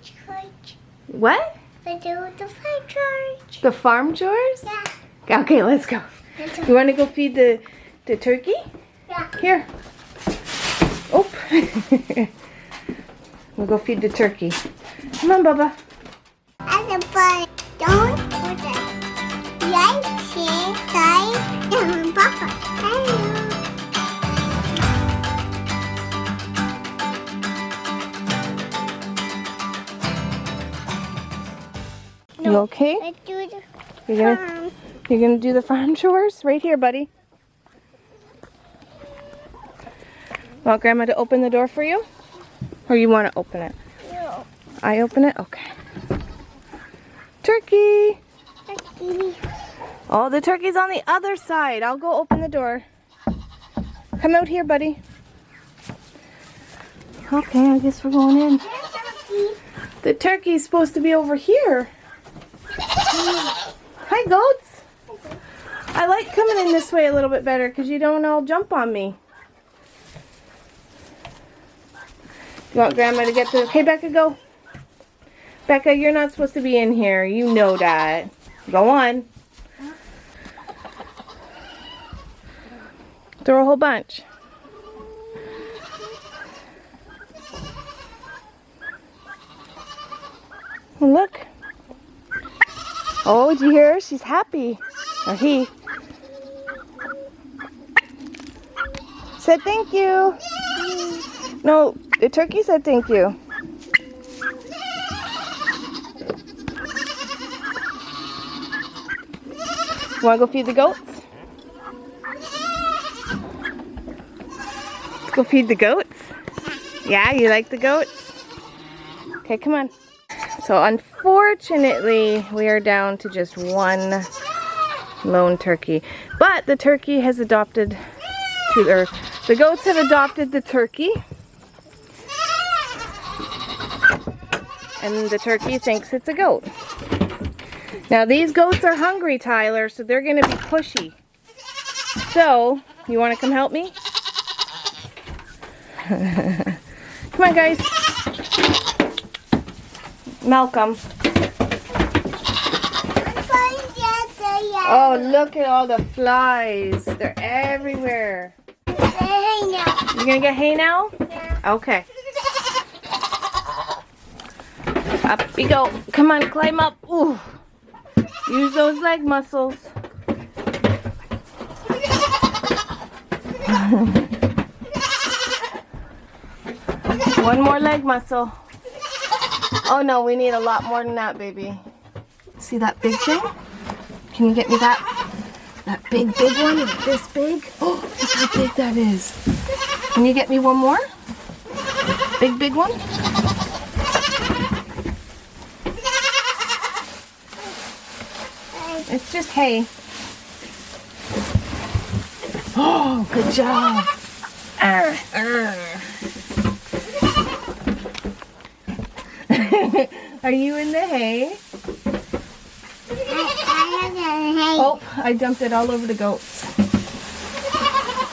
chores. What? I do the farm chores. The farm chores? Yeah. Okay, let's go. You want to go feed the turkey? Yeah. Here. Oh. We'll go feed the turkey. Come on, Bubba. And the bunny. Don't put it. Like, share, and Papa. Hello. You okay? I do the You're farm. gonna do the farm chores? Right here, buddy. Want Grandma to open the door for you? Or you want to open it? No. I open it? Okay. Turkey! Turkey. Oh, the turkey's on the other side. I'll go open the door. Come out here, buddy. Okay, I guess we're going in. Turkey. The turkey's supposed to be over here. Hi, goats. I like coming in this way a little bit better because you don't all jump on me. You want Grandma to get the... Hey, Becca, go. Becca, you're not supposed to be in here. You know that. Go on. Throw a whole bunch. Look. Oh, did you hear her? She's happy. Or he. Said thank you. No, the turkey said thank you. Want to go feed the goats? Let's go feed the goats. Yeah, you like the goats? Okay, come on. So unfortunately, we are down to just one lone turkey. But the turkey has adopted the goats have adopted the turkey. And the turkey thinks it's a goat. Now these goats are hungry, Tyler, so they're going to be pushy. So, you want to come help me? Come on, guys. Malcolm. Oh, look at all the flies. They're everywhere. You gonna get hay now? Yeah. Okay. Up we go. Come on, climb up. Ooh. Use those leg muscles. One more leg muscle. Oh no, we need a lot more than that, baby. See that big thing? Can you get me that big one? Like this big? Oh, look how big that is. Can you get me one more? Big one? It's just hay. Oh, good job. Are you in the hay? Oh, I dumped it all over the goats.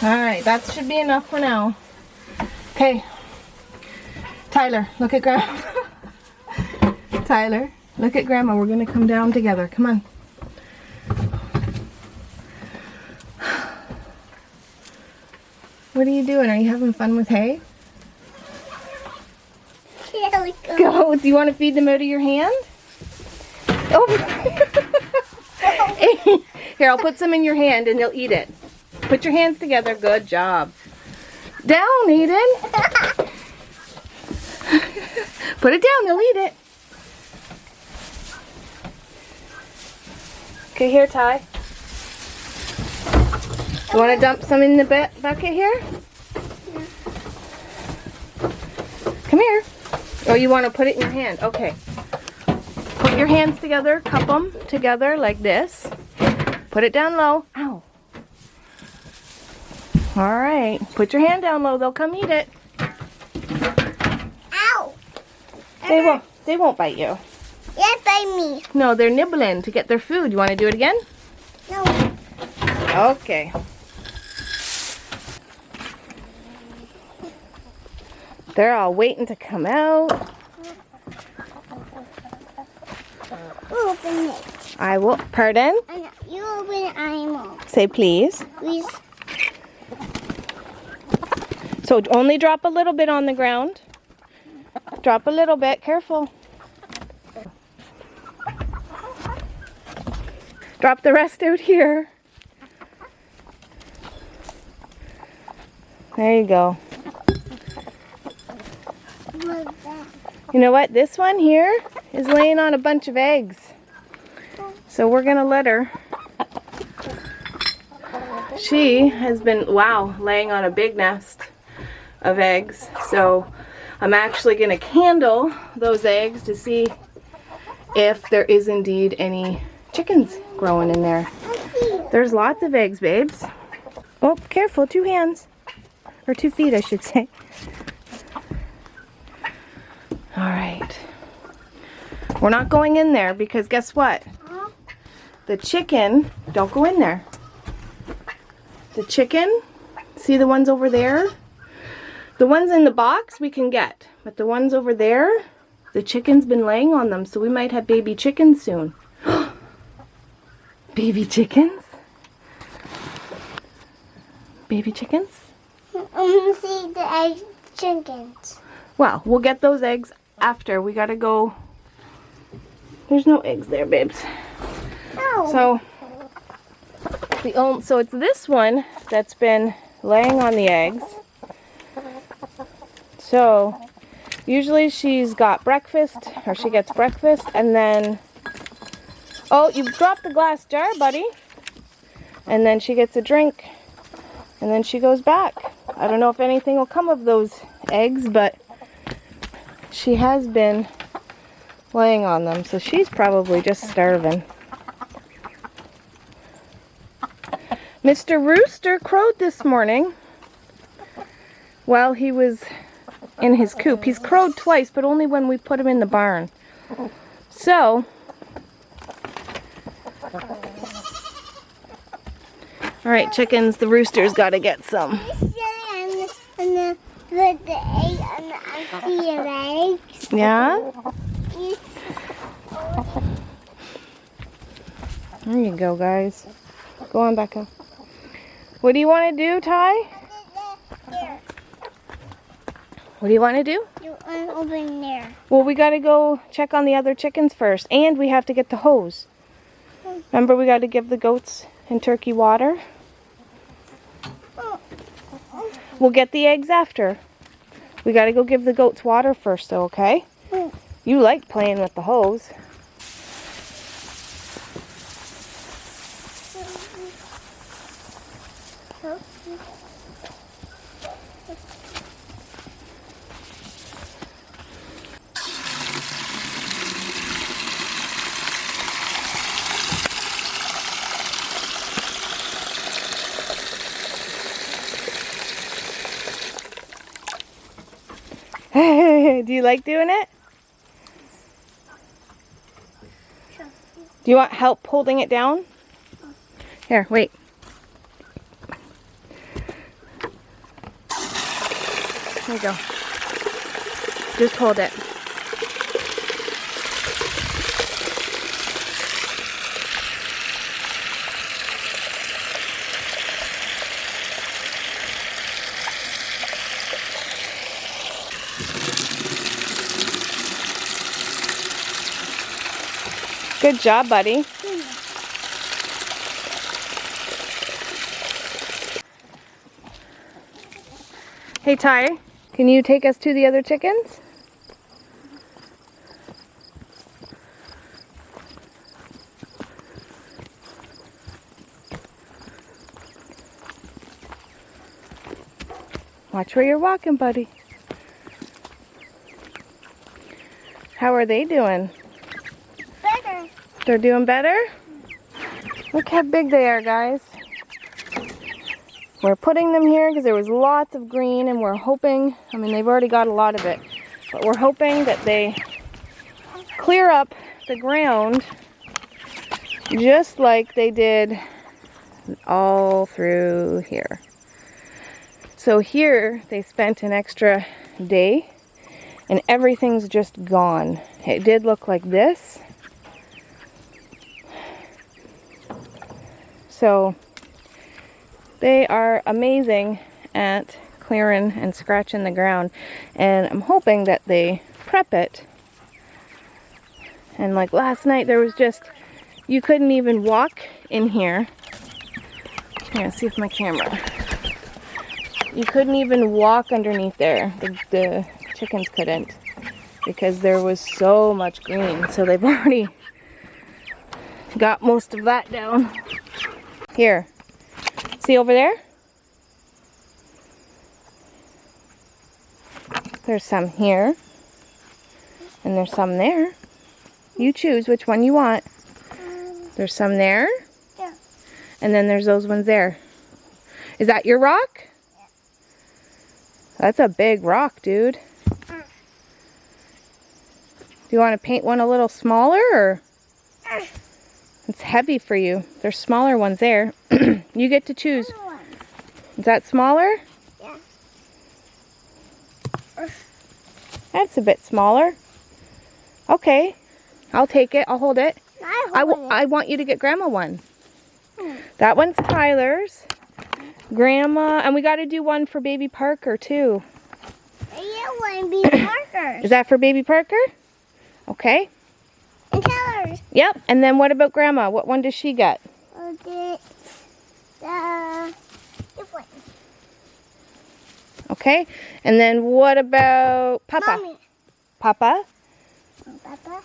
Alright, that should be enough for now. Okay. Tyler, look at Grandma. Tyler, look at Grandma. We're going to come down together. Come on. What are you doing? Are you having fun with hay? Goats, you want to feed them out of your hand? Oh. Here, I'll put some in your hand and they'll eat it. Put your hands together. Good job. Down, Eden. Put it down. They'll eat it. Okay, here, Ty. You want to dump some in the bucket here? Come here. Oh, you want to put it in your hand? Okay. Put your hands together, cup them together like this. Put it down low. Ow. All right. Put your hand down low. They'll come eat it. Ow. They won't bite you. Yes, bite me. No, they're nibbling to get their food. You want to do it again? No. Okay. They're all waiting to come out. I will. Pardon? And you open animal. Say please. Please. So only drop a little bit on the ground. Drop a little bit. Careful. Drop the rest out here. There you go. What's that? You know what? This one here is laying on a bunch of eggs. So we're going to let her. She has been, wow, laying on a big nest of eggs. So I'm actually going to candle those eggs to see if there is indeed any chickens growing in there. There's lots of eggs, babes. Oh, careful, 2 hands. Or 2 feet, I should say. All right. We're not going in there because guess what? The chicken, don't go in there. The chicken, see the ones over there? The ones in the box we can get, but the ones over there, the chicken's been laying on them, so we might have baby chickens soon. Baby chickens? Baby chickens? See the egg chickens. Well, we'll get those eggs after. We gotta go. There's no eggs there, babes. No. So it's this one that's been laying on the eggs. So usually she's got breakfast, or she gets breakfast, and then, oh, you dropped the glass jar, buddy. And then she gets a drink, and then she goes back. I don't know if anything will come of those eggs, but she has been laying on them, so she's probably just starving. Mr. Rooster crowed this morning while he was in his coop. He's crowed twice, but only when we put him in the barn. So, all right, chickens, the rooster's got to get some. And put the egg on the eggs. Yeah? There you go, guys. Go on, Becca. What do you want to do, Ty? There. What do you want to do? You open there. Well, we got to go check on the other chickens first, and we have to get the hose. Remember, we got to give the goats and turkey water? We'll get the eggs after. We got to go give the goats water first, though, okay? You like playing with the hose. Do you like doing it? Sure. Do you want help holding it down? Here, wait. There you go. Just hold it. Good job, buddy. Hey, Ty, can you take us to the other chickens? Watch where you're walking, buddy. How are they doing? Better. They're doing better? Look how big they are, guys. We're putting them here because there was lots of green, and we're hoping, I mean, they've already got a lot of it, but we're hoping that they clear up the ground just like they did all through here. So here they spent an extra day and everything's just gone. It did look like this, So they are amazing at clearing and scratching the ground, and I'm hoping that they prep it. And like last night there was just, you couldn't even walk in here. Here, see if my camera. You couldn't even walk underneath there. The chickens couldn't, because there was so much green. So they've already got most of that down. Here, see over there? There's some here, and there's some there. You choose which one you want. There's some there, Yeah. and then there's those ones there. Is that your rock? Yeah. That's a big rock, dude. Do you want to paint one a little smaller, or? It's heavy for you. There's smaller ones there. You get to choose. Other one. Is that smaller? Yeah. That's a bit smaller. Okay. I'll take it. I'll hold it. I want you to get Grandma one. That one's Tyler's. Grandma, and we got to do one for Baby Parker too. I want to be Parker. Is that for Baby Parker? Okay. And colors. Yep. And then what about Grandma? What one does she get? The different. Okay. And then what about Papa? Mommy. Papa? Papa.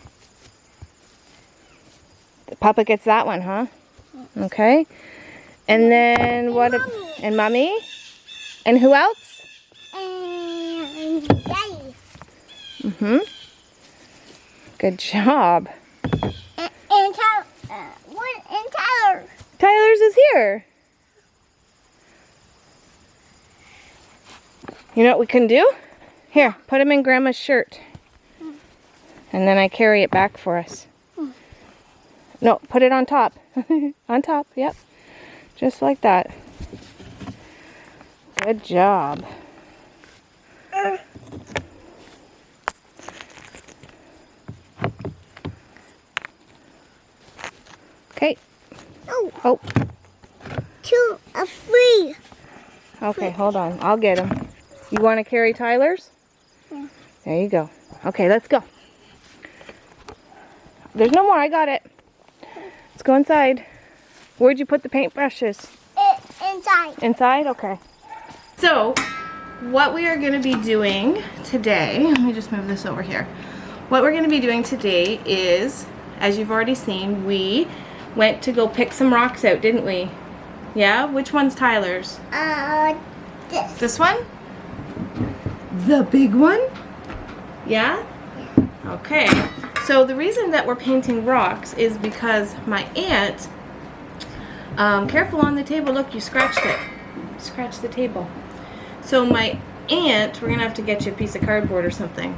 Papa gets that one, huh? Okay. And then what? Mommy. And Mommy? And who else? And Daddy. Mm-hmm. Good job. And Tyler. And Tyler. Tyler's is here. You know what we can do? Here, put him in Grandma's shirt. And then I carry it back for us. No, put it on top. On top, yep. Just like that. Good job. Okay. Oh. 2 or 3. Okay, hold on. I'll get him. You want to carry Tyler's? Yeah. There you go. Okay, let's go. There's no more. I got it. Let's go inside. Where'd you put the paintbrushes? Inside. Inside? Okay. So, what we are going to be doing today, let me just move this over here. What we're going to be doing today is, as you've already seen, we went to go pick some rocks out, didn't we? Yeah? Which one's Tyler's? This. This one? The big one? Yeah? Okay. So the reason that we're painting rocks is because my aunt, careful on the table, look, you scratched it. Scratched the table. So my aunt, we're going to have to get you a piece of cardboard or something,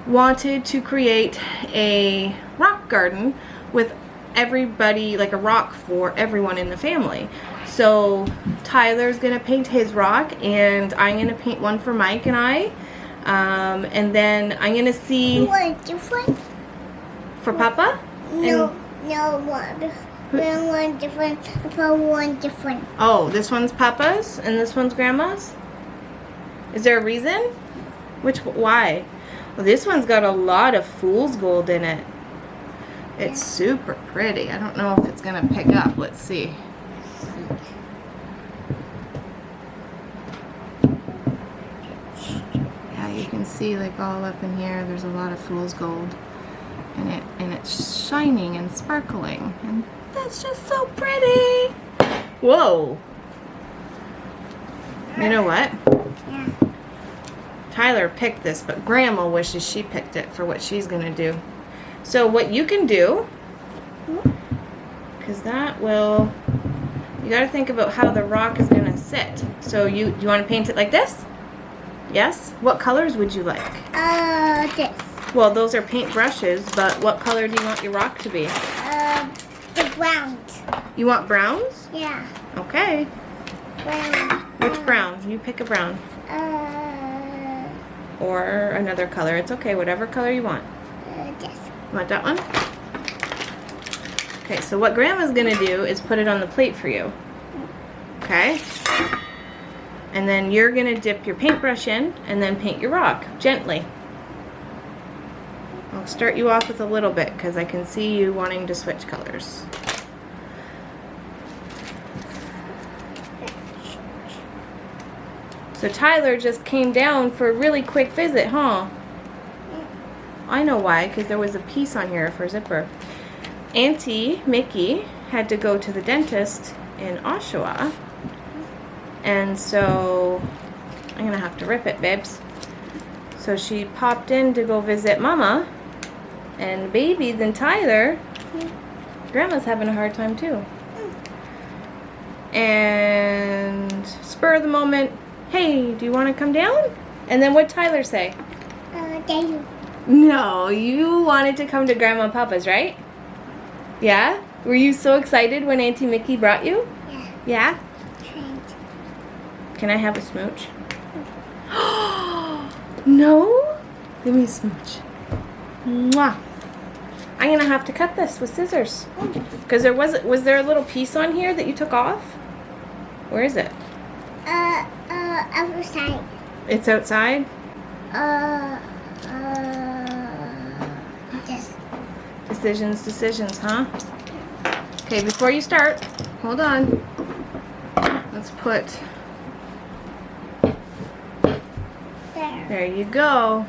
wanted to create a rock garden with everybody, like a rock for everyone in the family. So Tyler's going to paint his rock, and I'm going to paint one for Mike and I. And then I'm going to see... One different? For Papa? No, one. One different. One different. Oh, this one's Papa's and this one's Grandma's? Is there a reason? Why? Well, this one's got a lot of fool's gold in it. It's super pretty. I don't know if it's going to pick up. Let's see. Yeah, you can see like all up in here, there's a lot of fool's gold. And it's shining and sparkling. And that's just so pretty. Whoa. You know what? Yeah. Tyler picked this, but Grandma wishes she picked it for what she's going to do. So what you can do, because that will, you got to think about how the rock is going to sit. So you want to paint it like this? Yes? What colors would you like? This. Well, those are paint brushes, but what color do you want your rock to be? The brown. You want browns? Yeah. Okay. Brown. Which brown? You pick a brown. Or another color. It's okay, whatever color you want. This. Want that one? Okay, so what Grandma's gonna do is put it on the plate for you. Okay? And then you're gonna dip your paintbrush in and then paint your rock, gently. I'll start you off with a little bit because I can see you wanting to switch colors. So Tyler just came down for a really quick visit, huh? I know why, because there was a piece on here for a zipper. Auntie Mickey had to go to the dentist in Oshawa, and so I'm gonna have to rip it, babes. So she popped in to go visit Mama, and babies and Tyler, Grandma's having a hard time too. And spur of the moment, hey, do you want to come down? And then what'd Tyler say? Thank you. No, you wanted to come to Grandma and Papa's, right? Yeah? Were you so excited when Auntie Mickey brought you? Yeah. Yeah? Change. Can I have a smooch? No? Give me a smooch. Mwah. I'm gonna have to cut this with scissors. Because was there a little piece on here that you took off? Where is it? Outside. It's outside? This. Decisions, huh? Okay, before you start, hold on. Let's put, There. there you go.